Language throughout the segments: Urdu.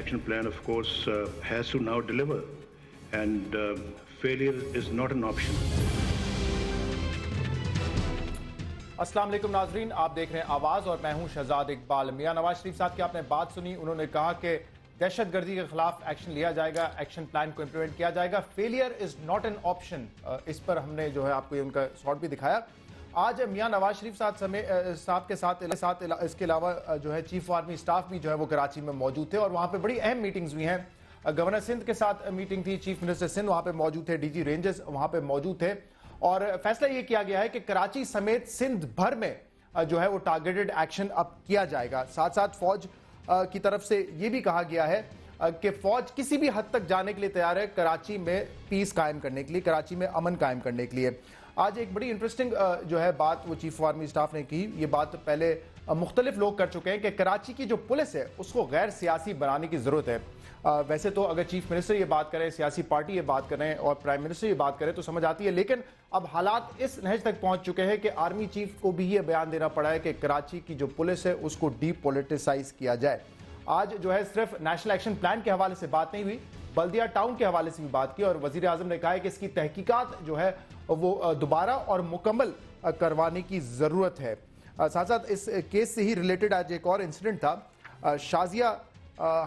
action plan, of course, has to now deliver, and failure is not an option. السلام علیکم ناظرین، آپ دیکھ رہے ہیں آواز اور میں ہوں شہزاد اقبال۔ میاں نواز شریف صاحب کی آپ نے بات سنی، انہوں نے کہا کہ دہشت گردی کے خلاف ایکشن لیا جائے گا، ایکشن پلان کو امپلیمنٹ کیا جائے گا، failure is not an option. اس پر ہم نے جو ہے آپ کو ان کا شارٹ بھی دکھایا۔ آج میاں نواز شریف صاحب کے ساتھ اس کے علاوہ جو ہے چیف آرمی سٹاف بھی جو ہے وہ کراچی میں موجود تھے، اور وہاں پہ بڑی اہم میٹنگز ہوئی ہیں۔ گورنر سندھ کے ساتھ میٹنگ تھی، چیف منسٹر سندھ وہاں پہ موجود تھے، ڈی جی رینجز وہاں پہ موجود تھے، اور فیصلہ یہ کیا گیا ہے کہ کراچی سمیت سندھ بھر میں جو ہے وہ ٹارگیٹڈ ایکشن اب کیا جائے گا۔ ساتھ ساتھ فوج کی طرف سے یہ بھی کہا گیا ہے کہ فوج کسی بھی حد تک جانے کے لیے تیار ہے کراچی میں پیس قائم کرنے کے لیے، کراچی میں امن قائم کرنے کے لیے۔ آج ایک بڑی انٹرسٹنگ جو ہے بات وہ چیف آرمی سٹاف نے کی، یہ بات پہلے مختلف لوگ کر چکے ہیں کہ کراچی کی جو پولیس ہے اس کو غیر سیاسی بنانے کی ضرورت ہے۔ ویسے تو اگر چیف منسٹر یہ بات کریں، سیاسی پارٹی یہ بات کریں اور پرائم منسٹر یہ بات کریں تو سمجھ آتی ہے، لیکن اب حالات اس نہج تک پہنچ چکے ہیں کہ آرمی چیف کو بھی یہ بیان دینا پڑا ہے کہ کراچی کی جو پولیس ہے اس کو ڈی پولیٹیسائز کیا جائے۔ آج جو ہے صرف نیشنل ایکشن پلان کے حوالے سے بات نہیں ہوئی، بلدیہ ٹاؤن کے حوالے سے بھی بات کی، اور وزیر اعظم نے کہا ہے کہ اس کی تحقیقات جو ہے وہ دوبارہ اور مکمل کروانے کی ضرورت ہے۔ ساتھ ساتھ اس کیس سے ہی ریلیٹڈ آج ایک اور انسیڈنٹ تھا۔ شازیہ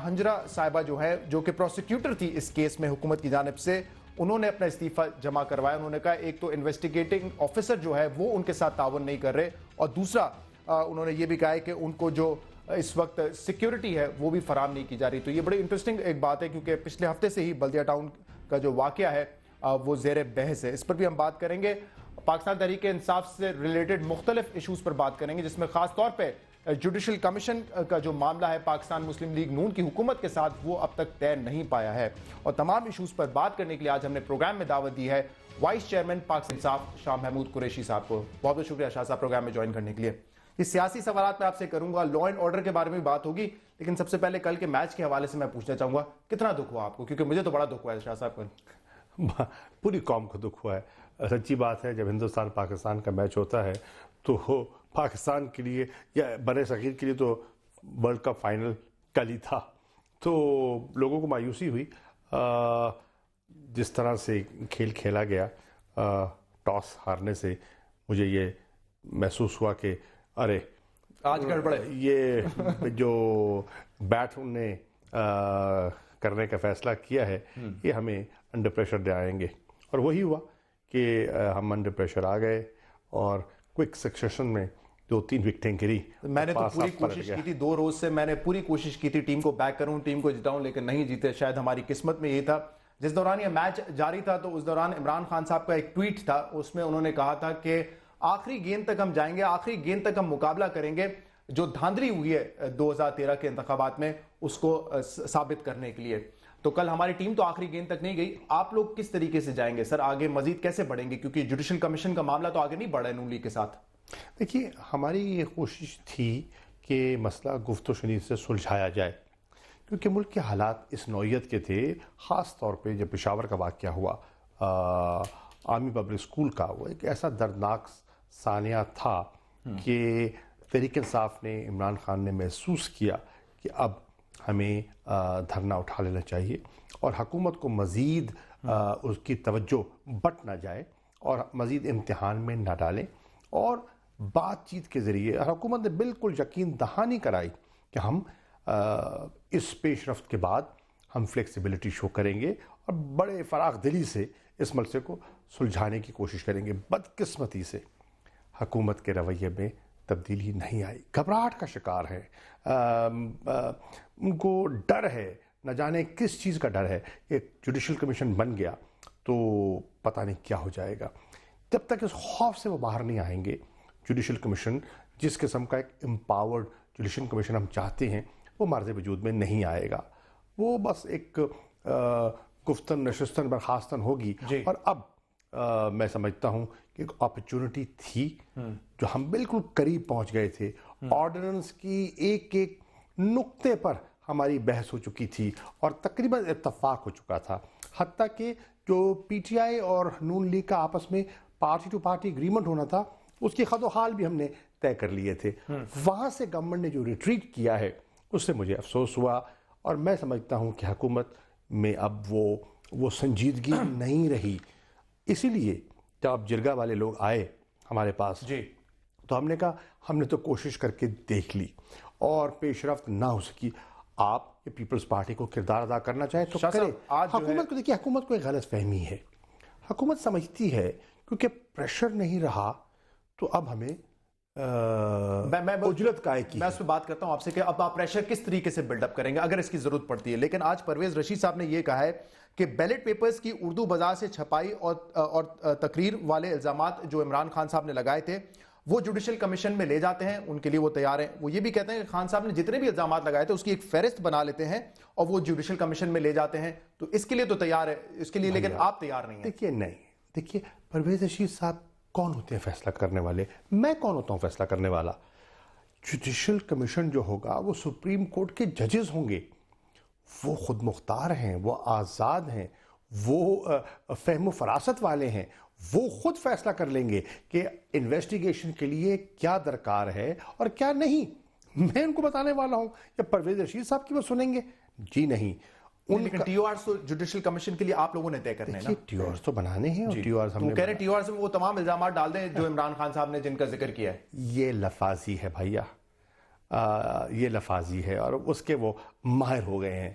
ہنجرا صاحبہ جو ہے، جو کہ پروسیکیوٹر تھی اس کیس میں حکومت کی جانب سے، انہوں نے اپنا استعفیٰ جمع کروایا۔ انہوں نے کہا ایک تو انویسٹیگیٹنگ آفیسر جو ہے وہ ان کے ساتھ تعاون نہیں کر رہے، اور دوسرا انہوں نے یہ بھی کہا ہے کہ ان کو جو اس وقت سیکیورٹی ہے وہ بھی فراہم نہیں کی جا رہی۔ تو یہ بڑی انٹرسٹنگ ایک بات ہے، کیونکہ پچھلے ہفتے سے ہی بلدیہ ٹاؤن کا جو واقعہ ہے وہ زیر بحث ہے۔ اس پر بھی ہم بات کریں گے، پاکستان تحریک انصاف سے ریلیٹڈ مختلف ایشوز پر بات کریں گے، جس میں خاص طور پہ جوڈیشل کمیشن کا جو معاملہ ہے پاکستان مسلم لیگ نون کی حکومت کے ساتھ، وہ اب تک طے نہیں پایا ہے۔ اور تمام ایشوز پر بات کرنے کے لیے آج ہم نے پروگرام میں دعوت دی ہے وائس چیئرمین پاکستان انصاف شاہ محمود قریشی صاحب کو۔ بہت بہت شکریہ شاہ صاحب پروگرام میں جوائن کرنے کے لیے۔ یہ سیاسی سوالات میں آپ سے کروں گا، لا اینڈ آرڈر کے بارے میں بات ہوگی، لیکن سب سے پہلے کل کے میچ کے حوالے سے میں پوچھنا چاہوں گا کتنا دکھ ہوا آپ کو، کیونکہ مجھے تو بڑا دکھ ہوا ہے شاہ صاحب کو۔ پوری قوم کو دکھ ہوا ہے۔ سچی بات ہے، جب ہندوستان پاکستان کا میچ ہوتا ہے تو پاکستان کے لیے یا بر صغیر کے لیے تو ورلڈ کپ فائنل کل ہی تھا، تو لوگوں کو مایوسی ہوئی جس طرح سے کھیل کھیلا گیا۔ ٹاس ہارنے سے مجھے یہ محسوس ہوا کہ ارے آج گڑبڑ ہے، یہ جو بیٹ نے کرنے کا فیصلہ کیا ہے یہ ہمیں انڈر پریشر دے آئیں گے، اور وہی ہوا کہ ہم انڈر پریشر آ گئے اور کوئک سکسیشن میں 2-3 وکٹیں گری۔ میں نے تو پوری کوشش کی تھی، 2 روز سے میں نے پوری کوشش کی تھی ٹیم کو بیک کروں، ٹیم کو جتاؤں، لیکن نہیں جیتے۔ شاید ہماری قسمت میں یہ تھا۔ جس دوران یہ میچ جاری تھا تو اس دوران عمران خان صاحب کا ایک ٹویٹ تھا، اس میں انہوں نے کہا تھا کہ آخری گیند تک ہم جائیں گے، آخری گیند تک ہم مقابلہ کریں گے، جو دھاندلی ہوئی ہے 2013 کے انتخابات میں اس کو ثابت کرنے کے لیے۔ تو کل ہماری ٹیم تو آخری گیند تک نہیں گئی۔ آپ لوگ کس طریقے سے جائیں گے سر، آگے مزید کیسے بڑھیں گے، کیونکہ جوڈیشل کمیشن کا معاملہ تو آگے نہیں بڑھا ہے نون لیگ کے ساتھ؟ دیکھیے، ہماری یہ کوشش تھی کہ مسئلہ گفت و شنید سے سلجھایا جائے، کیونکہ ملک کے حالات اس نوعیت کے تھے، خاص طور پہ جب پشاور کا واقعہ ہوا، آرمی پبلک اسکول کا، وہ ایک ایسا دردناک ثانیہ تھا کہ تحریک انصاف نے، عمران خان نے محسوس کیا کہ اب ہمیں دھرنا اٹھا لینا چاہیے، اور حکومت کو مزید اس کی توجہ بٹ نہ جائے اور مزید امتحان میں نہ ڈالیں، اور بات چیت کے ذریعے حکومت نے بالکل یقین دہانی کرائی کہ ہم اس پیش رفت کے بعد ہم فلیکسیبلٹی شو کریں گے اور بڑے فراخ دلی سے اس مسئلے کو سلجھانے کی کوشش کریں گے۔ بدقسمتی سے حکومت کے رویے میں تبدیلی نہیں آئی، گھبراہٹ کا شکار ہے، ان کو ڈر ہے، نہ جانے کس چیز کا ڈر ہے۔ ایک جوڈیشل کمیشن بن گیا تو پتہ نہیں کیا ہو جائے گا۔ جب تک اس خوف سے وہ باہر نہیں آئیں گے، جوڈیشل کمیشن جس قسم کا ایک امپاورڈ جوڈیشل کمیشن ہم چاہتے ہیں وہ مرز وجود میں نہیں آئے گا۔ وہ بس ایک گفتن نشستن برخاستن ہوگی، اور اب میں سمجھتا ہوں کہ ایک اپرچونٹی تھی جو ہم بالکل قریب پہنچ گئے تھے۔ آرڈیننس کی ایک ایک نقطے پر ہماری بحث ہو چکی تھی اور تقریباً اتفاق ہو چکا تھا، حتیٰ کہ جو پی ٹی آئی اور نون لیگ کا آپس میں پارٹی ٹو پارٹی اگریمنٹ ہونا تھا اس کی خد و حال بھی ہم نے طے کر لیے تھے۔ وہاں سے گورنمنٹ نے جو ریٹریٹ کیا ہے اس سے مجھے افسوس ہوا، اور میں سمجھتا ہوں کہ حکومت میں اب وہ سنجیدگی نہیں رہی. اسی لیے جب جرگا والے لوگ آئے ہمارے پاس جی تو ہم نے کہا ہم نے تو کوشش کر کے دیکھ لی اور پیش رفت نہ ہو سکی. آپ یہ پیپلز پارٹی کو کردار ادا کرنا چاہے تو شاہ کرے. صاحب، آج جو ہے حکومت کو دیکھیے، حکومت کو ایک غلط فہمی ہے. حکومت سمجھتی ہے کیونکہ پریشر نہیں رہا تو اب ہمیں اجرت قائم کی. میں اس پہ بات کرتا ہوں آپ سے کہ اب آپ پریشر کس طریقے سے بلڈ اپ کریں گے اگر اس کی ضرورت پڑتی ہے. لیکن آج پرویز رشید صاحب نے یہ کہا ہے کہ بیلٹ پیپرز کی اردو بازار سے چھپائی اور تقریر والے الزامات جو عمران خان صاحب نے لگائے تھے وہ جوڈیشل کمیشن میں لے جاتے ہیں، ان کے لیے وہ تیار ہیں. وہ یہ بھی کہتے ہیں کہ خان صاحب نے جتنے بھی الزامات لگائے تھے اس کی ایک فہرست بنا لیتے ہیں اور وہ جوڈیشل کمیشن میں لے جاتے ہیں. تو اس کے لیے تو تیار ہے اس کے لیے، لیکن آپ تیار نہیں ہیں. دیکھیے پرویز رشید صاحب کون ہوتے ہیں فیصلہ کرنے والے؟ میں کون ہوتا ہوں فیصلہ کرنے والا؟ جوڈیشل کمیشن جو ہوگا وہ سپریم کورٹ کے ججز ہوں گے. وہ خود مختار ہیں، وہ آزاد ہیں، وہ فہم و فراست والے ہیں. وہ خود فیصلہ کر لیں گے کہ انویسٹیگیشن کے لیے کیا درکار ہے اور کیا نہیں. میں ان کو بتانے والا ہوں یا پرویز رشید صاحب کی وہ سنیں گے؟ جی نہیں. لیکن ٹی او آرز تو جوڈیشل کمیشن کے لیے آپ لوگوں نے طے کرنے ہیں نا. ٹی او آرز تو بنانے ہیں اور ٹی او آرز ہم وہ نے کہہ رہے ہیں ٹی او آرز میں وہ تمام الزامات ڈال دیں جو عمران خان صاحب نے جن کا ذکر کیا ہے. یہ لفاظی ہے بھیا، یہ لفاظی ہے اور اس کے وہ ماہر ہو گئے ہیں.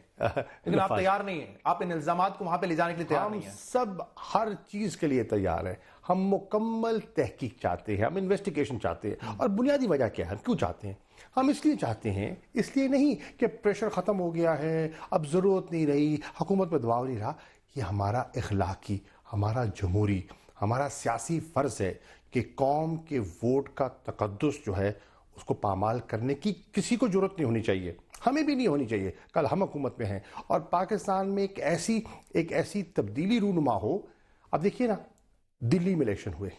لیکن آپ تیار نہیں ہیں، آپ ان الزامات کو وہاں پہ لے جانے کے لیے تیار ہم نہیں ہیں. سب ہر چیز کے لیے تیار ہیں. ہم مکمل تحقیق چاہتے ہیں، ہم انویسٹیگیشن چاہتے ہیں. اور بنیادی وجہ کیا ہے؟ ہم کیوں چاہتے ہیں؟ ہم اس لیے چاہتے ہیں، اس لیے نہیں کہ پریشر ختم ہو گیا ہے، اب ضرورت نہیں رہی، حکومت پہ دباؤ نہیں رہا. یہ ہمارا اخلاقی، ہمارا جمہوری، ہمارا سیاسی فرض ہے کہ قوم کے ووٹ کا تقدس جو ہے اس کو پامال کرنے کی کسی کو ضرورت نہیں ہونی چاہیے، ہمیں بھی نہیں ہونی چاہیے. کل ہم حکومت میں ہیں اور پاکستان میں ایک ایسی تبدیلی رونما ہو. اب دیکھیے نا، دلی میں الیکشن ہوئے،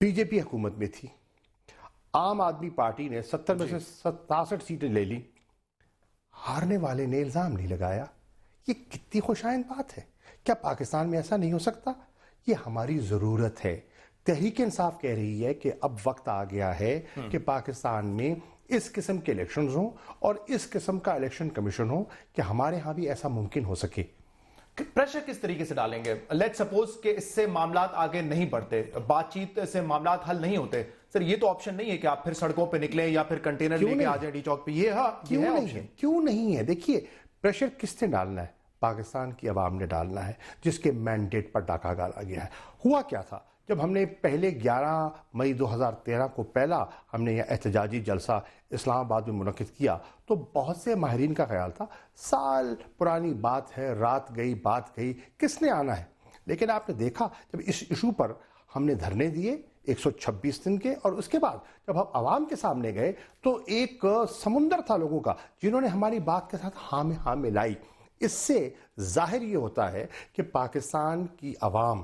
بی جے پی حکومت میں تھی، عام آدمی پارٹی نے 70 میں سے 67 سیٹیں لے لی، ہارنے والے نے الزام نہیں لگایا. یہ کتنی خوشائند بات ہے. کیا پاکستان میں ایسا نہیں ہو سکتا؟ یہ ہماری ضرورت ہے. تحریک انصاف کہہ رہی ہے کہ اب وقت آ گیا ہے کہ پاکستان میں اس قسم کے الیکشنز ہوں اور اس قسم کا الیکشن کمیشن ہو کہ ہمارے ہاں بھی ایسا ممکن ہو سکے. پریشر کس طریقے سے ڈالیں گے؟ لیٹ سپوز کہ اس سے معاملات آگے نہیں بڑھتے، بات چیت سے معاملات حل نہیں ہوتے. سر یہ تو آپشن نہیں ہے کہ آپ پھر سڑکوں پہ نکلیں یا پھر کنٹینر لے کے آ جائیں ڈی چوک پہ. یہ کیوں نہیں ہے؟ دیکھیے پریشر کس نے ڈالنا ہے؟ پاکستان کی عوام نے ڈالنا ہے جس کے مینڈیٹ پر ڈاکہ ڈالا گیا ہے. ہوا کیا تھا جب ہم نے پہلے 11 مئی 2013 کو پہلا ہم نے یہ احتجاجی جلسہ اسلام آباد میں منعقد کیا تو بہت سے ماہرین کا خیال تھا سال پرانی بات ہے، رات گئی بات گئی، کس نے آنا ہے. لیکن آپ نے دیکھا جب اس ایشو پر ہم نے دھرنے دیے 126 دن کے، اور اس کے بعد جب ہم عوام کے سامنے گئے تو ایک سمندر تھا لوگوں کا جنہوں نے ہماری بات کے ساتھ ہاں میں ہاں ملائی. اس سے ظاہر یہ ہوتا ہے کہ پاکستان کی عوام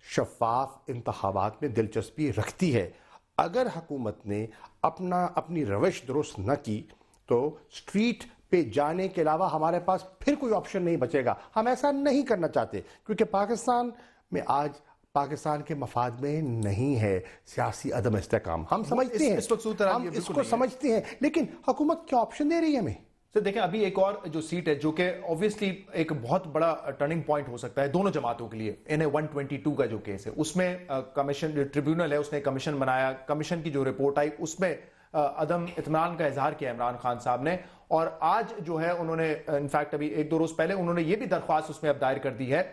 شفاف انتخابات میں دلچسپی رکھتی ہے. اگر حکومت نے اپنی روش درست نہ کی تو سٹریٹ پہ جانے کے علاوہ ہمارے پاس پھر کوئی آپشن نہیں بچے گا. ہم ایسا نہیں کرنا چاہتے کیونکہ پاکستان میں آج پاکستان کے مفاد میں نہیں ہے سیاسی عدم استحکام. ہم سمجھتے ہیں، ہم اس کو سمجھتے ہیں، لیکن حکومت کیا آپشن دے رہی ہے ہمیں؟ سر دیکھیں ابھی ایک اور جو سیٹ ہے جو کہ اوبویسلی ایک بہت بڑا ٹرننگ پوائنٹ ہو سکتا ہے دونوں جماعتوں کے لیے، NA-122 کا جو کیس ہے اس میں کمیشن جو ٹریبیونل ہے اس نے کمیشن بنایا، کمیشن کی جو رپورٹ آئی اس میں عدم اطمینان کا اظہار کیا عمران خان صاحب نے. اور آج جو ہے انہوں نے انفیکٹ ابھی 1-2 روز پہلے انہوں نے یہ بھی درخواست اس میں اب دائر کر دی ہے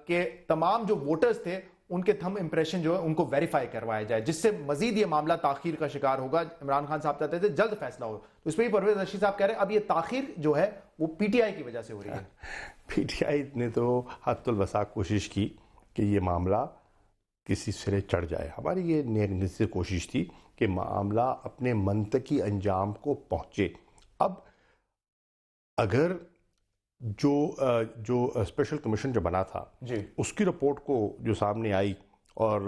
کہ تمام جو ووٹرز تھے ان کے تھم امپریشن جو ہے ان کو ویریفائی کروایا جائے، جس سے مزید یہ معاملہ تاخیر کا شکار ہوگا. عمران خان صاحب چاہتے تھے جلد فیصلہ ہو، تو اس پہ پرویز رشید صاحب کہہ رہے ہیں اب یہ تاخیر جو ہے وہ پی ٹی آئی کی وجہ سے ہو رہی ہے. پی ٹی آئی نے تو حد الوسع کوشش کی کہ یہ معاملہ کسی سرے چڑھ جائے. ہماری یہ نیک کوشش تھی کہ معاملہ اپنے منطقی انجام کو پہنچے. اب اگر جو اسپیشل کمیشن جو بنا تھا جی اس کی رپورٹ کو جو سامنے آئی اور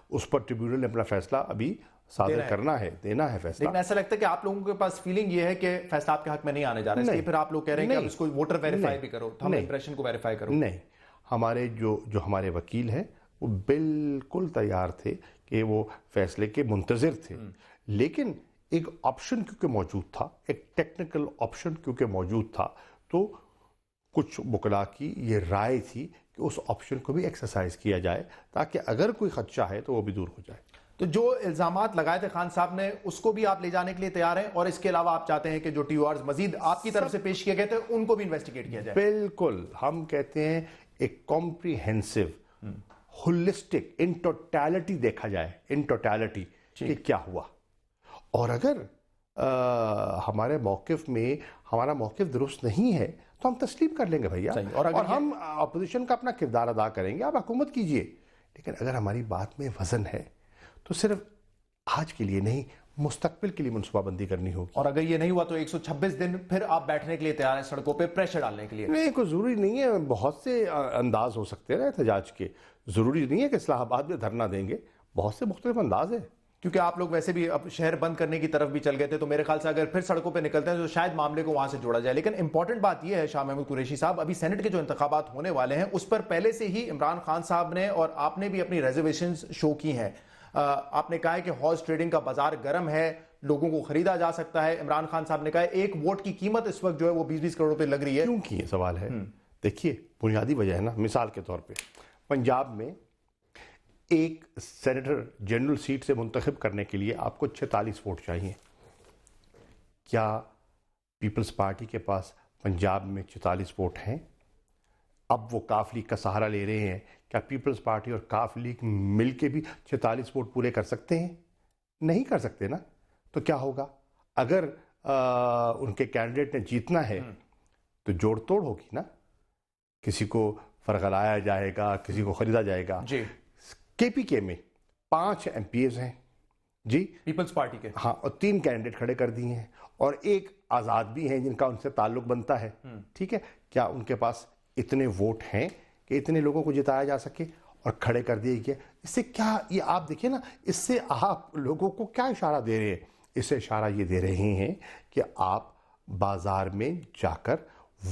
اس پر ٹریبیونل نے اپنا فیصلہ ابھی صادر کرنا ہے، دینا ہے فیصلہ. لیکن ایسا لگتا ہے کہ آپ لوگوں کے پاس فیلنگ یہ ہے کہ فیصلہ آپ کے حق میں نہیں آنے جا رہا ہے، اس لیے پھر آپ لوگ کہہ رہے ہیں کہ اب اس کو ووٹر ویریفائی بھی کرو، تھم امپریشن کو ویریفائی کرو. نہیں، ہمارے جو ہمارے وکیل ہیں وہ بالکل تیار تھے کہ وہ فیصلے کے منتظر تھے. لیکن ایک آپشن کیونکہ موجود تھا، ایک ٹیکنیکل آپشن کیونکہ موجود تھا، تو کچھ وکلاء کی یہ رائے تھی کہ اس آپشن کو بھی ایکسرسائز کیا جائے تاکہ اگر کوئی خدشہ ہے تو وہ بھی دور ہو جائے۔ تو جو الزامات لگائے تھے خان صاحب نے اس کو بھی آپ لے جانے کے لیے تیار ہیں، اور اس کے علاوہ آپ چاہتے ہیں کہ جو ٹی او آرز مزید آپ کی طرف سے پیش کیے گئے تھے ان کو بھی انویسٹیگیٹ کیا جائے؟ بالکل، ہم کہتے ہیں ایک کمپریہنسو ہولسٹک ان ٹوٹیلٹی دیکھا جائے، ان ٹوٹیلٹی کہ کیا ہوا، اور اگر ہمارے موقف میں ہمارا موقف درست نہیں ہے تو ہم تسلیم کر لیں گے بھیا، اور ہم اپوزیشن کا اپنا کردار ادا کریں گے، آپ حکومت کیجئے، لیکن اگر ہماری بات میں وزن ہے تو صرف آج کے لیے نہیں، مستقبل کے لیے منصوبہ بندی کرنی ہوگی۔ اور اگر یہ نہیں ہوا تو 126 دن پھر آپ بیٹھنے کے لیے تیار ہیں سڑکوں پہ پریشر ڈالنے کے لیے؟ نہیں، کوئی ضروری نہیں ہے، بہت سے انداز ہو سکتے ہیں احتجاج کے، ضروری نہیں ہے کہ اسلام آباد میں دھرنا دیں گے، بہت سے مختلف انداز ہیں۔ کیونکہ آپ لوگ ویسے بھی اب شہر بند کرنے کی طرف بھی چل گئے تھے، تو میرے خیال سے اگر پھر سڑکوں پہ نکلتے ہیں تو شاید معاملے کو وہاں سے جوڑا جائے۔ لیکن امپورٹنٹ بات یہ ہے شاہ محمود قریشی صاحب، ابھی سینٹ کے جو انتخابات ہونے والے ہیں اس پر پہلے سے ہی عمران خان صاحب نے اور آپ نے بھی اپنی ریزرویشنز شو کی ہیں۔ آپ نے کہا ہے کہ ہارس ٹریڈنگ کا بازار گرم ہے، لوگوں کو خریدا جا سکتا ہے۔ عمران خان صاحب نے کہا ہے ایک ووٹ کی قیمت اس وقت جو ہے وہ 20-20 کروڑ روپے لگ رہی ہے۔ کیوں کی یہ سوال ہے؟ دیکھیے، بنیادی وجہ ہے نا، مثال کے طور پہ پنجاب میں ایک سینیٹر جنرل سیٹ سے منتخب کرنے کے لیے آپ کو 46 ووٹ چاہیے۔ کیا پیپلز پارٹی کے پاس پنجاب میں 46 ووٹ ہیں؟ اب وہ کاف لیگ کا سہارا لے رہے ہیں، کیا پیپلز پارٹی اور کاف لیگ مل کے بھی 46 ووٹ پورے کر سکتے ہیں؟ نہیں کر سکتے نا۔ تو کیا ہوگا؟ اگر ان کے کینڈیڈیٹ نے جیتنا ہے تو جوڑ توڑ ہوگی نا، کسی کو فرغلایا جائے گا، کسی کو خریدا جائے گا۔ جی، کے پی کے میں 5 ایم پی ایز ہیں جی پیپلز پارٹی کے، ہاں، اور 3 کینڈیڈیٹ کھڑے کر دیے ہیں، اور ایک آزاد بھی ہیں جن کا ان سے تعلق بنتا ہے، ٹھیک ہے؟ کیا ان کے پاس اتنے ووٹ ہیں کہ اتنے لوگوں کو جتایا جا سکے اور کھڑے کر دیے گئے؟ اس سے کیا، یہ آپ دیکھیں نا، اس سے آپ لوگوں کو کیا اشارہ دے رہے ہیں؟ اس سے اشارہ یہ دے رہے ہیں کہ آپ بازار میں جا کر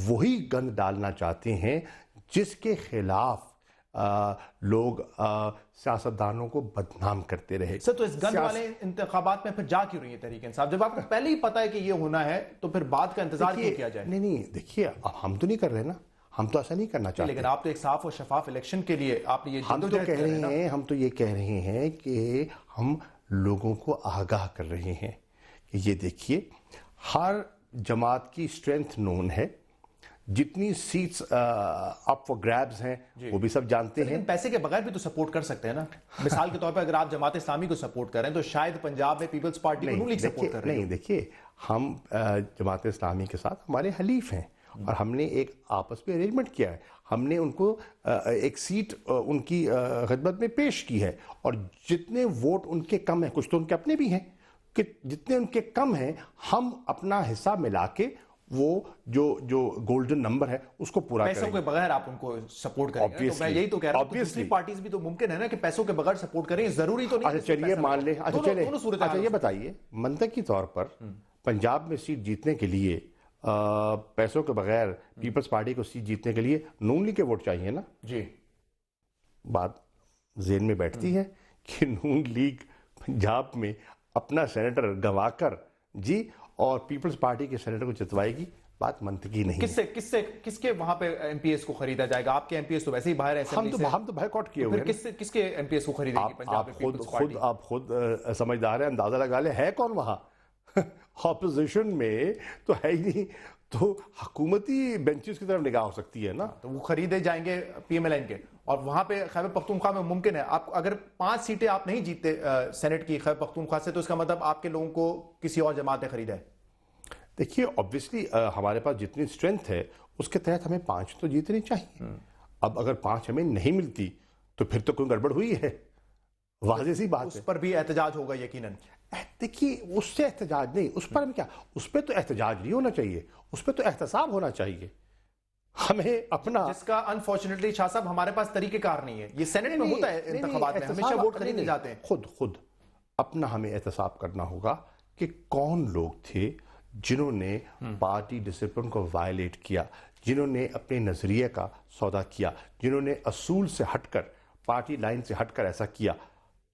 وہی گند ڈالنا چاہتے ہیں جس کے خلاف لوگ سیاستدانوں کو بدنام کرتے رہے۔ سر، تو اس گند والے انتخابات میں پھر جا کیوں رہی ہے تحریک انصاف؟ جب آپ کو پہلے ہی پتہ ہے کہ یہ ہونا ہے تو پھر بعد کا انتظار کیوں کیا جائے؟ نہیں، دیکھیے، اب ہم تو نہیں کر رہے نا، ہم تو ایسا نہیں کرنا چاہتے، لیکن آپ تو ایک صاف اور شفاف الیکشن کے لیے آپ نے یہ ہم تو کہہ رہے ہیں، ہم تو یہ کہہ رہے ہیں کہ ہم لوگوں کو آگاہ کر رہے ہیں کہ یہ دیکھیے، ہر جماعت کی اسٹرینتھ نون ہے، جتنی سیٹس اپ فار گریبز ہیں وہ بھی سب جانتے ہیں۔ پیسے کے بغیر بھی تو سپورٹ کر سکتے ہیں نا۔ مثال کے طور پہ اگر آپ جماعت اسلامی کو سپورٹ کریں تو شاید پنجاب میں پیپلز پارٹی کو نون لیگ سپورٹ کر رہی ہے۔ نہیں، دیکھیے، ہم جماعت اسلامی کے ساتھ ہمارے حلیف ہیں، اور ہم نے ایک آپس میں ارینجمنٹ کیا ہے، ہم نے ان کو ایک سیٹ ان کی خدمت میں پیش کی ہے، اور جتنے ووٹ ان کے کم ہیں، کچھ تو ان کے اپنے بھی ہیں، کہ جتنے ان کے کم ہیں ہم اپنا حصہ ملا کے وہ جو گولڈن نمبر ہے اس کو پورا کریں گے۔ پیسوں کے بغیر آپ ان کو سپورٹ کریں گے، تو میں یہی تو کہہ رہا ہوں، دوسری پارٹیز بھی تو ممکن ہے نا کہ پیسوں کے بغیر سپورٹ کریں، ضروری تو نہیں۔ اچھا چلیے مان لیں، اچھا یہ بتائیے، منطقی طور پر پنجاب میں سیٹ جیتنے کے لیے پیسوں کے بغیر پیپلز پارٹی کو سیٹ جیتنے کے لیے نون لیگ کے ووٹ چاہیے نا؟ جی، بات ذہن میں بیٹھتی ہے کہ نون لیگ پنجاب میں اپنا سینیٹر گنوا کر جی اور پیپلز پارٹی کے سینیٹر کو جتوائے گی، بات منطقی نہیں ہے۔ کس کے وہاں پہ ایم پی ایس کو خریدا جائے گا؟ آپ کے ایم پی ایس تو ویسے ہی باہر ہیں، ہم تو بائیکاٹ کیے ہوئے ہیں۔ کس کے ایم پی ایس کو خریدے گی پنجاب میں پیپلز پارٹی؟ آپ خود سمجھدار ہیں، اندازہ لگا لیں ہے کون وہاں۔ اپوزیشن میں تو ہے ہی نہیں، تو حکومتی بینچز کی طرف نگاہ ہو سکتی ہے نا، تو وہ خریدے جائیں گے پی ایم ایل این کے، اور وہاں پہ خیبر پختونخوا میں ممکن ہے آپ اگر 5 سیٹیں آپ نہیں جیتے سینٹ کی خیبر پختونخوا سے، تو اس کا مطلب آپ کے لوگوں کو کسی اور جماعت نے خریدا ہے۔ دیکھیے، obviously ہمارے پاس جتنی اسٹرینتھ ہے اس کے تحت ہمیں 5 تو جیتنی چاہیے۔ اب اگر 5 ہمیں نہیں ملتی تو پھر تو کوئی گڑبڑ ہوئی ہے، واضح سی بات ہے۔ اس پر بھی احتجاج ہوگا یقیناً۔ دیکھیے، اس سے احتجاج نہیں، اس پر کیا، اس پہ تو احتجاج نہیں ہونا چاہیے، اس پہ تو احتساب ہونا چاہیے۔ ہمیں اپنا، جس کا انفارچونیٹلی شاہ صاحب ہمارے پاس طریقہ کار نہیں ہے، یہ سینٹ میں ہوتا ہے انتخابات میں، ہمیشہ ووٹ خریدے جاتے ہیں۔ خود اپنا ہمیں احتساب کرنا ہوگا کہ کون لوگ تھے جنہوں نے پارٹی ڈسپلن کو وائلیٹ کیا، جنہوں نے اپنے نظریے کا سودا کیا، جنہوں نے اصول سے ہٹ کر، پارٹی لائن سے ہٹ کر ایسا کیا۔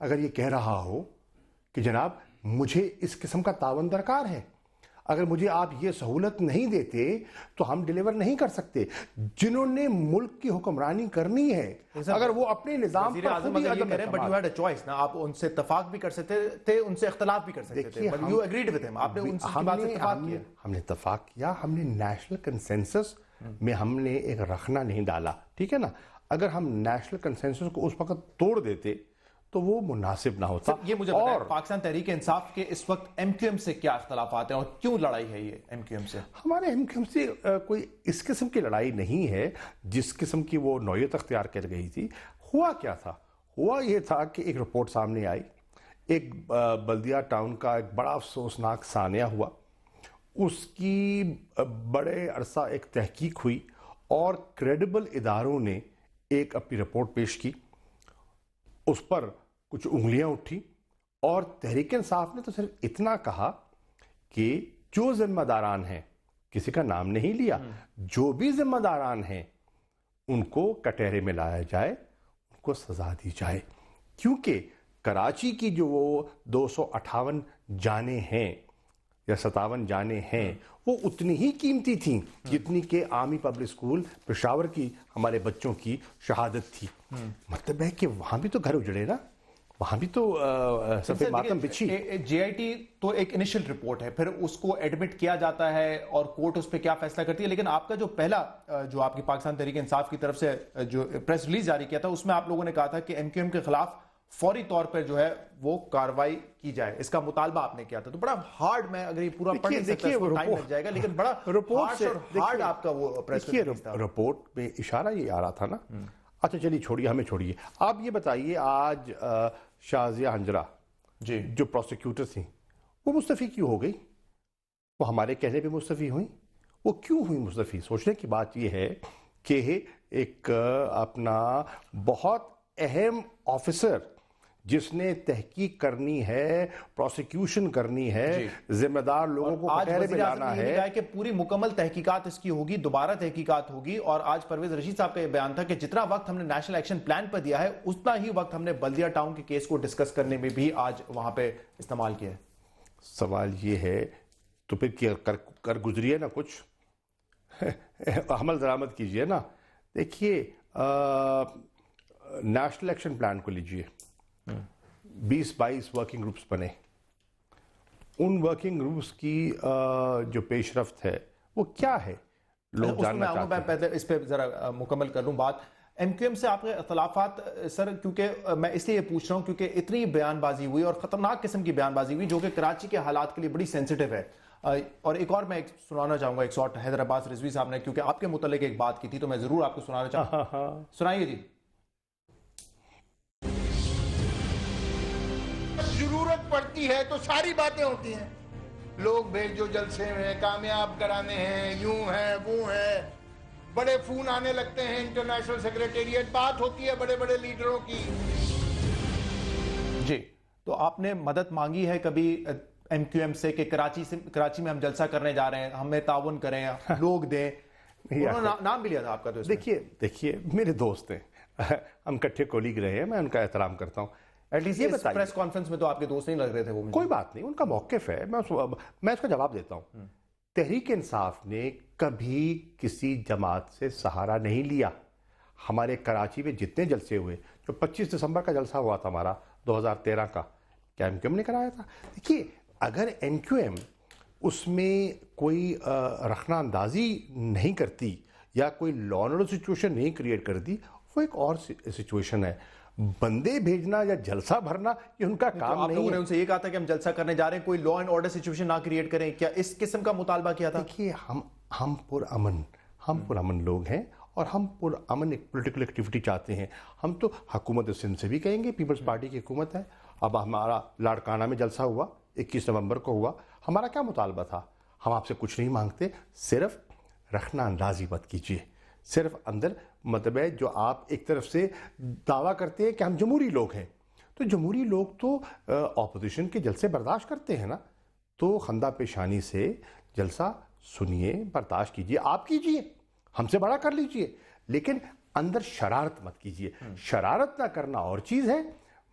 اگر یہ کہہ رہا ہو کہ جناب مجھے اس قسم کا تعاون درکار ہے، اگر مجھے آپ یہ سہولت نہیں دیتے تو ہم ڈیلیور نہیں کر سکتے. جنہوں نے ملک کی حکمرانی کرنی ہے اگر وہ اپنے نظام وزیر پر اعظم خود ہی اگر یہ عدم کریں بٹ یو اعتماد. ہیڈ اے چوائس نا، آپ ان سے اتفاق بھی کر سکتے تھے، ان سے اختلاف بھی کر سکتے تھے، بٹ یو ایگریڈ ود ہم، آپ نے ان سے بات سے اتفاق کیا. ہم نے اتفاق کیا، ہم نے نیشنل کنسنسس میں ہم نے ایک رخنا نہیں ڈالا، ٹھیک ہے نا. اگر ہم نیشنل کنسنسس کو اس وقت توڑ دیتے تو وہ مناسب نہ ہوتا. یہ مجھے بتائیں پاکستان تحریک انصاف کے اس وقت ایم کیو ایم سے کیا اختلافات ہیں اور کیوں لڑائی ہے یہ ایم کیو ایم سے؟ ہمارے ایم کیو ایم سے کوئی اس قسم کی لڑائی نہیں ہے جس قسم کی وہ نوعیت اختیار کر گئی تھی. ہوا کیا تھا؟ ہوا یہ تھا کہ ایک رپورٹ سامنے آئی، ایک بلدیہ ٹاؤن کا ایک بڑا افسوسناک سانحہ ہوا، اس کی بڑے عرصہ ایک تحقیق ہوئی اور کریڈیبل اداروں نے ایک اپنی رپورٹ پیش کی، اس پر کچھ انگلیاں اٹھی اور تحریک انصاف نے تو صرف اتنا کہا کہ جو ذمہ داران ہیں، کسی کا نام نہیں لیا، جو بھی ذمہ داران ہیں ان کو کٹہرے میں لایا جائے، ان کو سزا دی جائے. کیونکہ کراچی کی جو وہ 258 جانیں ہیں یا 57 جانیں ہیں وہ اتنی ہی قیمتی تھیں جتنی کہ عامی پبلک سکول پشاور کی ہمارے بچوں کی شہادت تھی. مطلب ہے کہ وہاں بھی تو گھر اجڑے نا، وہاں بھی تو سفید ماتم بچھی. جے آئی ٹی تو ایک انیشل رپورٹ ہے، پھر اس کو ایڈمٹ کیا جاتا ہے اور کورٹ اس پہ کیا فیصلہ کرتی ہے. لیکن آپ کا جو پہلا جو آپ کی پاکستان تحریک انصاف کی طرف سے جو پریس ریلیز جاری کیا تھا اس میں آپ لوگوں نے کہا تھا کہ ایم کیو ایم کے خلاف فوری طور پر جو ہے وہ کارروائی کی جائے، اس کا مطالبہ آپ نے کیا تھا. تو بڑا ہارڈ، میں اگر یہ پورا پڑھ نہیں سکتا اس کو ٹائم لگ جائے گا، لیکن بڑا رپورٹ سے ہارڈ آپ کا وہ پریس ریلیز تھا. رپورٹ میں اشارہ یہ آ رہا تھا نا. اچھا چلیے چھوڑیے، ہمیں چھوڑیے. آپ یہ بتائیے آج شازیہ ہنجرہ جی جو پروسیکیوٹر تھیں وہ مستعفی کیوں ہو گئی؟ وہ ہمارے کہنے پہ مستعفی ہوئیں. وہ کیوں ہوئی مستعفی؟ سوچنے کی بات یہ ہے کہ ایک اپنا بہت اہم آفیسر جس نے تحقیق کرنی ہے، پروسیکیوشن کرنی ہے، ذمہ دار لوگوں کو کٹہرے میں لانا ہے، کہ پوری مکمل تحقیقات اس کی ہوگی، دوبارہ تحقیقات ہوگی. اور آج پرویز رشید صاحب کا یہ بیان تھا کہ جتنا وقت ہم نے نیشنل ایکشن پلان پر دیا ہے اتنا ہی وقت ہم نے بلدیہ ٹاؤن کے کیس کو ڈسکس کرنے میں بھی آج وہاں پہ استعمال کیا ہے. سوال یہ ہے تو پھر کر گزریے نا، کچھ عمل درآمد کیجئے نا. دیکھیے نیشنل ایکشن پلان کو لیجئے، 20-22 ورکنگ گروپس بنے. ان ورکنگ گروپس کی جو پیش رفت ہے وہ کیا ہے لوگ جاننا چاہتے ہیں. میں پہلے اس پہ ذرا مکمل کر لوں بات. ایم کیو ایم سے آپ کے اختلافات سر، کیونکہ میں اس لیے یہ پوچھ رہا ہوں کیونکہ اتنی بیان بازی ہوئی اور خطرناک قسم کی بیان بازی ہوئی جو کہ کراچی کے حالات کے لیے بڑی سینسیٹیو ہے. اور ایک اور میں سنانا چاہوں گا ایک شارٹ حیدر عباس رضوی صاحب نے، کیونکہ آپ کے متعلق ایک بات کی تھی تو میں ضرور آپ کو سنانا چاہوں گا. سنائیے جی. ضرورت پڑتی ہے تو ساری باتیں ہوتی ہیں. لوگ بھیجو جلسے میں کامیاب کرانے ہیں، یوں ہیں وہ ہیں، بڑے فون آنے لگتے ہیں انٹرنیشنل سیکریٹریٹ، بات ہوتی ہے بڑے بڑے لیڈروں کی. جی تو آپ نے مدد مانگی ہے کبھی ایم کیو ایم سے کہ کراچی میں ہم جلسہ کرنے جا رہے ہیں، ہمیں تعاون کریں، لوگ دیں؟ انہوں نے نام بھی لیا تھا آپ کا. تو دیکھیے میرے دوست ہیں، ہم کٹھے کولیگ رہے ہیں، میں ان کا احترام کرتا ہوں. ایٹ لیسٹ یہ بتائیے، پریس کانفرنس میں تو آپ کے دوست نہیں لگ رہے تھے وہ. کوئی بات نہیں، ان کا موقف ہے، میں اس کا جواب دیتا ہوں. تحریک انصاف نے کبھی کسی جماعت سے سہارا نہیں لیا. ہمارے کراچی میں جتنے جلسے ہوئے، جو 25 دسمبر کا جلسہ ہوا تھا ہمارا 2013 کا، کیا ایم کیو ایم نے کرایا تھا؟ دیکھیے اگر ایم کیو ایم اس میں کوئی رخنہ اندازی نہیں کرتی یا کوئی لا اینڈ آرڈر سچویشن نہیں کریٹ کرتی، وہ ایک اور سچویشن ہے. بندے بھیجنا یا جلسہ بھرنا یہ ان کا کام آپ نہیں لوگوں ہے. نے ان سے یہ کہا تھا کہ ہم جلسہ کرنے جا رہے ہیں، کوئی لا اینڈ آرڈر سچویشن نہ کریٹ کریں، کیا اس قسم کا مطالبہ کیا تھا؟ دیکھیے ہم پرامن لوگ ہیں اور ہم پرامن ایک پولیٹیکل ایکٹیویٹی چاہتے ہیں. ہم تو حکومت سندھ سے بھی کہیں گے، پیپلز پارٹی کی حکومت ہے. اب ہمارا لاڑکانہ میں جلسہ ہوا 21 نومبر کو ہوا، ہمارا کیا مطالبہ تھا؟ ہم آپ سے کچھ نہیں مانگتے، صرف رخنہ اندازی مت کیجیے. صرف اندر مطلب ہے جو آپ ایک طرف سے دعویٰ کرتے ہیں کہ ہم جمہوری لوگ ہیں، تو جمہوری لوگ تو اپوزیشن کے جلسے برداشت کرتے ہیں نا. تو خندہ پیشانی سے جلسہ سنیے، برداشت کیجیے، آپ کیجیے، ہم سے بڑا کر لیجیے، لیکن اندر شرارت مت کیجیے. شرارت نہ کرنا اور چیز ہے،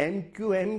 MQM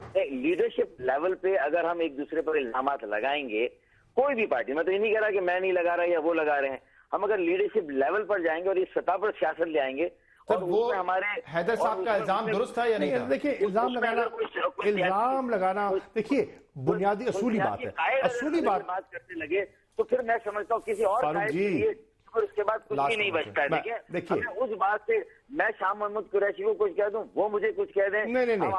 لیڈرشپ لیول پہ اگر ہم ایک دوسرے پر الزامات لگائیں گے، کوئی بھی پارٹی، میں تو یہ نہیں کہہ رہا کہ میں نہیں لگا رہا یا وہ لگا رہے ہیں، ہم اگر لیڈرشپ لیول پر جائیں گے اور اس سطح پر سیاست لے آئیں گے اور تب اس وہ میں ہمارے حیدر صاحب کا الزام درست تھا یا نہیں تھا؟ دیکھیے الزام لگانا دیکھیے بنیادی اصولی بات ہے، اصولی بات کرنے لگے تو پھر میں سمجھتا ہوں کسی اور فاروق قائد جی، کے لیے پھر اس کے بعد کچھ بھی نہیں بچتا ہے. دیکھیے اس بات سے میں شاہ محمود قریشی کو کچھ کہہ دوں، وہ مجھے کچھ کہہ دیں، نہیں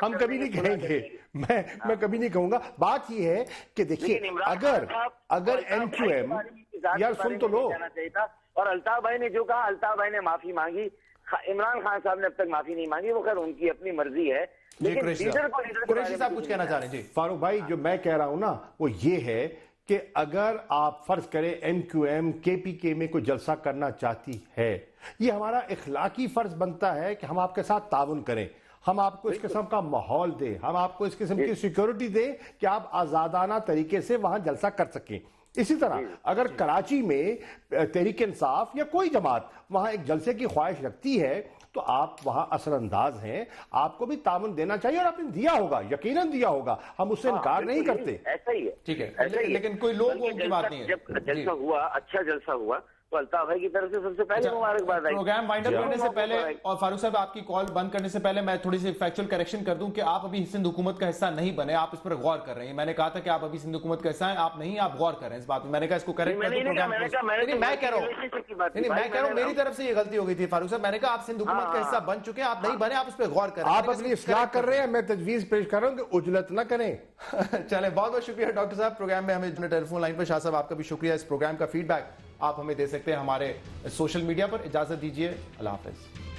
ہم کبھی نہیں کہیں گے، میں کبھی نہیں کہوں گا. بات یہ ہے کہ دیکھیے اگر این کیو ایم، یار سن تو لو، اور الطاف بھائی نے جو کہا، الطاف بھائی نے معافی مانگی، عمران خان صاحب نے اب تک معافی نہیں مانگی، وہ خیر ان کی اپنی مرضی ہے، لیکن لیڈر کو قریشی صاحب کچھ کہنا چاہ رہے ہیں. جی فاروق بھائی جو میں کہہ رہا ہوں نا وہ یہ ہے کہ اگر آپ فرض کریں ایم کیو ایم کے پی کے میں کوئی جلسہ کرنا چاہتی ہے، یہ ہمارا اخلاقی فرض بنتا ہے کہ ہم آپ کے ساتھ تعاون کریں، ہم آپ کو اس قسم کا ماحول دیں، ہم آپ کو اس قسم کی سیکیورٹی دیں کہ آپ آزادانہ طریقے سے وہاں جلسہ کر سکیں. اسی طرح اگر کراچی میں تحریک انصاف یا کوئی جماعت وہاں ایک جلسے کی خواہش رکھتی ہے تو آپ وہاں اثر انداز ہیں، آپ کو بھی تعاون دینا چاہیے، اور آپ نے دیا ہوگا، یقیناً دیا ہوگا، ہم اس سے انکار نہیں کرتے. ایسا ہی ہے، ٹھیک ہے، لیکن کوئی لوگ وہ کی بات نہیں ہے. جب جلسہ ہوا، اچھا جلسہ ہوا تو الطاف بھائی کی طرف سے سب سے پہلے مبارکباد آئی. پروگرام وائنڈ اپ کرنے سے پہلے اور فاروق صاحب آپ کی کال بند کرنے سے پہلے میں تھوڑی سی فیکچوئل کریکشن کر دوں کہ آپ ابھی سندھ حکومت کا حصہ نہیں بنے، آپ اس پر غور کر رہے ہیں. میں نے کہا تھا کہ آپ ابھی سندھ حکومت کا حصہ ہیں، آپ نہیں، آپ غور کر رہے ہیں اس بات میں. میں نے کہا اس کو کریکٹ کر دوں پروگرام. میں کہہ رہا ہوں میری طرف سے یہ غلطی ہو گئی تھی فاروق صاحب. میں نے کہا آپ سندھ حکومت کا حصہ بن چکے ہیں، آپ نہیں بنے، آپ اس پہ غور کریں. آپ اپنی اصلاح کر رہے ہیں، میں تجویز پیش کر رہا ہوں کہ عجلت نہ کریں. چلیں، بہت بہت شکریہ ڈاکٹر صاحب پروگرام میں ہمیں ٹیلی فون لائن پر. شاہ صاحب آپ کا بھی شکریہ. اس پروگرام کا فیڈ بیک آپ ہمیں دے سکتے ہیں ہمارے سوشل میڈیا پر. اجازت دیجیے، اللہ حافظ.